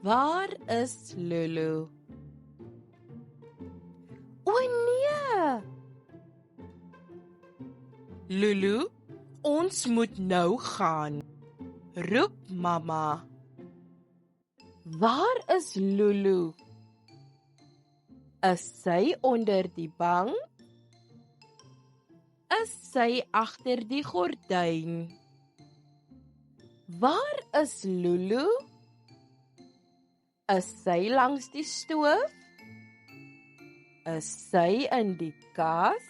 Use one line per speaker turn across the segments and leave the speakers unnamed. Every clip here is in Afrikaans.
Waar is Lulu? O nee! Lulu, ons moet nou gaan. Roep mamma. Waar is Lulu? Is sy onder die bank? Is sy agter die gordyn? Waar is Lulu? Is sy langs die stoof? Is sy in die kas?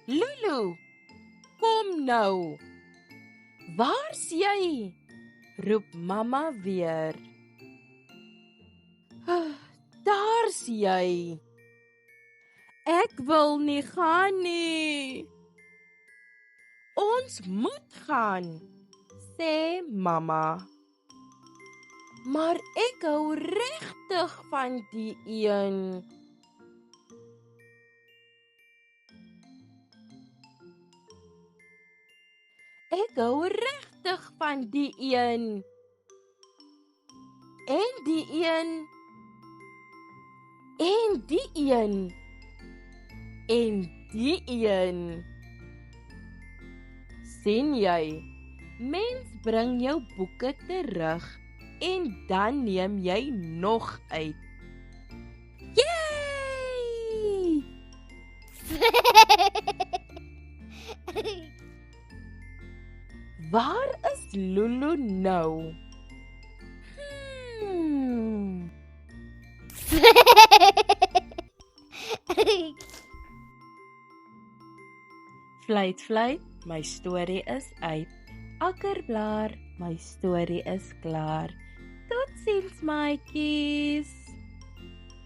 Lulu, kom nou. Waar's jy? Roep mamma weer. Daar's jy. Ek wil nie gaan nie. Ons moet gaan, sê mamma. Maar ek hou regtig van die een. Ek hou regtig van die een. En die een. En die een. En die een. Sien jy, mens bring jou boeke terug en dan neem jy nog uit. Yay! Waar is Lulu nou? Fluit, fluit, my storie is uit. Akkerblaar, my storie is klaar. Totsiens, maatjies.